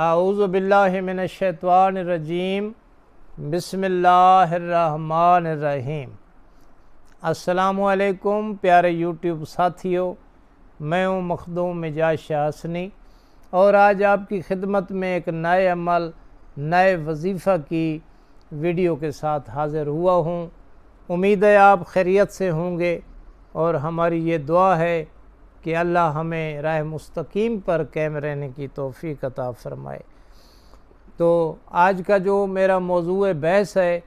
اعوذ باللہ من الشیطان الرجیم بسم اللہ الرحمن الرحیم۔ السلام علیکم پیارے یوٹیوب ساتھیوں، میں ہوں مخدوم مجاز شاہ حسنی اور آج آپ کی خدمت میں ایک نئے عمل، نئے وظیفہ کی ویڈیو کے ساتھ حاضر ہوا ہوں۔ امید ہے آپ خیریت سے ہوں گے اور ہماری یہ دعا ہے کہ اللہ ہمیں راہ مستقیم پر قائم رہنے کی توفیق عطا فرمائے۔ تو آج کا جو میرا موضوع بحث ہے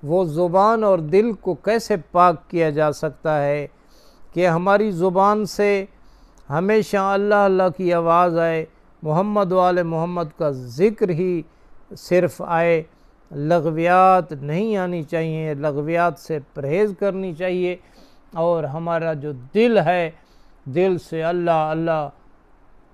وہ زبان اور دل کو کیسے پاک کیا جا سکتا ہے کہ ہماری زبان سے ہمیشہ اللہ اللہ کی آواز آئے، محمد و آل محمد کا ذکر ہی صرف آئے، لغویات نہیں آنی چاہیے، لغویات سے پرہیز کرنی چاہیے، اور ہمارا جو دل ہے دل سے اللہ اللہ،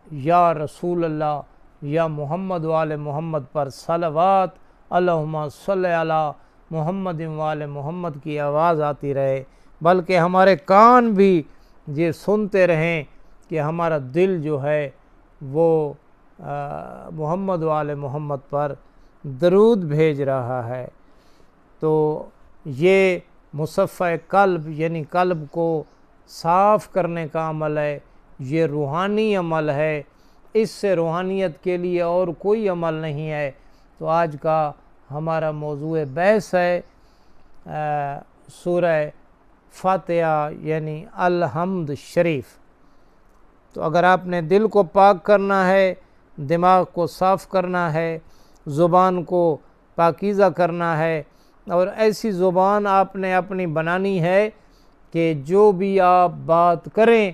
یا رسول اللہ، یا محمد و آل محمد پر صلوات، اللہم صلی علی محمد و آل محمد کی آواز آتی رہے، بلکہ ہمارے کان بھی یہ سنتے رہیں کہ ہمارا دل جو ہے وہ محمد و آل محمد پر درود بھیج رہا ہے۔ تو یہ مصفح قلب یعنی قلب کو صاف کرنے کا عمل ہے، یہ روحانی عمل ہے، اس سے روحانیت کے لیے اور کوئی عمل نہیں ہے۔ تو آج کا ہمارا موضوع بحث ہے سورہ فاتحہ یعنی الحمد شریف۔ تو اگر آپ نے دل کو پاک کرنا ہے، دماغ کو صاف کرنا ہے، زبان کو پاکیزہ کرنا ہے، اور ایسی زبان آپ نے اپنی بنانی ہے کہ جو بھی آپ بات کریں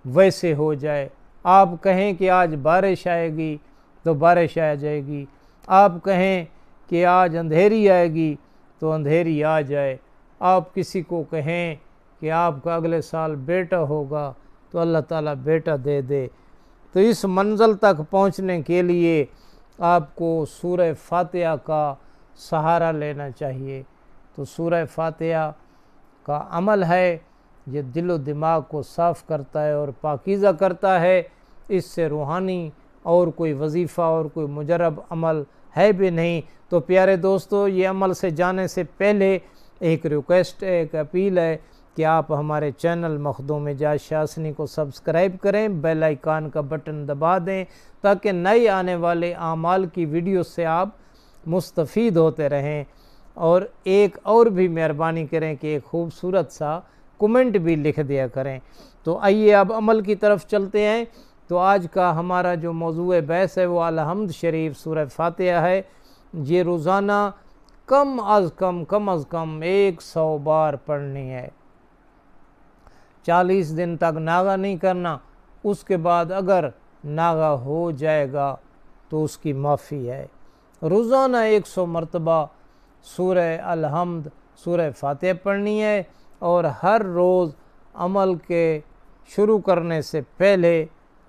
ویسے ہو جائے۔ آپ کہیں کہ آج بارش آئے گی تو بارش آ جائے گی، آپ کہیں کہ آج اندھیری آئے گی تو اندھیری آ جائے، آپ کسی کو کہیں کہ آپ کا اگلے سال بیٹا ہوگا تو اللہ تعالیٰ بیٹا دے دے۔ تو اس منزل تک پہنچنے کے لیے آپ کو سورہ فاتحہ کا سہارا لینا چاہیے۔ تو سورہ فاتحہ کا عمل ہے، یہ دل و دماغ کو صاف کرتا ہے اور پاکیزہ کرتا ہے، اس سے روحانی اور کوئی وظیفہ اور کوئی مجرب عمل ہے بھی نہیں۔ تو پیارے دوستو، یہ عمل سے جانے سے پہلے ایک ریکویسٹ ہے، ایک اپیل ہے کہ آپ ہمارے چینل مخدوم مجاز شاہ حسنی کو سبسکرائب کریں، بیل آئیکن کا بٹن دبا دیں تاکہ نئے آنے والے اعمال کی ویڈیو سے آپ مستفید ہوتے رہیں، اور ایک اور بھی مہربانی کریں کہ ایک خوبصورت سا کمنٹ بھی لکھ دیا کریں۔ تو آئیے اب عمل کی طرف چلتے ہیں۔ تو آج کا ہمارا جو موضوع بحث ہے وہ الحمد شریف سورہ فاتحہ ہے۔ یہ روزانہ کم از کم 100 بار پڑھنی ہے، 40 دن تک ناغہ نہیں کرنا۔ اس کے بعد اگر ناغہ ہو جائے گا تو اس کی معافی ہے۔ روزانہ 100 مرتبہ سورہ الحمد سورہ فاتحہ پڑھنی ہے، اور ہر روز عمل کے شروع کرنے سے پہلے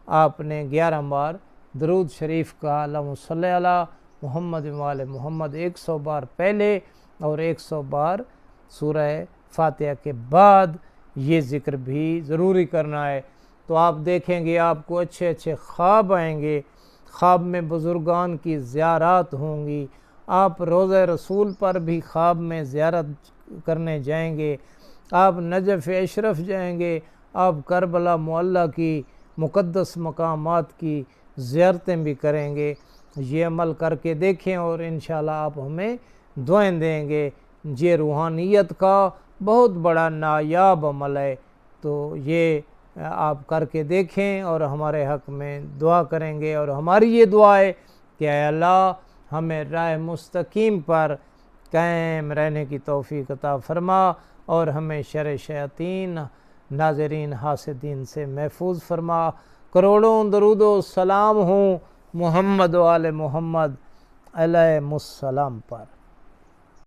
آپ نے 11 بار درود شریف کا اللہم صلی علی محمد و آل محمد 100 بار پہلے اور 100 بار سورہ فاتحہ کے بعد یہ ذکر بھی ضروری کرنا ہے۔ تو آپ دیکھیں گے آپ کو اچھے اچھے خواب آئیں گے، خواب میں بزرگان کی زیارات ہوں گی، آپ روضہ رسول پر بھی خواب میں زیارت کرنے جائیں گے، آپ نجف اشرف جائیں گے، آپ کربلا معلیٰ کی مقدس مقامات کی زیارتیں بھی کریں گے۔ یہ عمل کر کے دیکھیں اور انشاءاللہ آپ ہمیں دعائیں دیں گے۔ یہ روحانیت کا بہت بڑا نایاب عمل ہے، تو یہ آپ کر کے دیکھیں اور ہمارے حق میں دعا کریں گے، اور ہماری یہ دعا ہے کہ اے اللہ ہمیں راہ مستقیم پر قائم رہنے کی توفیق عطا فرما، اور ہمیں شر شیاطین، ناظرین، حاسدین سے محفوظ فرما۔ کروڑوں درود و سلام ہوں محمد و آل محمد علیہ السلام پر۔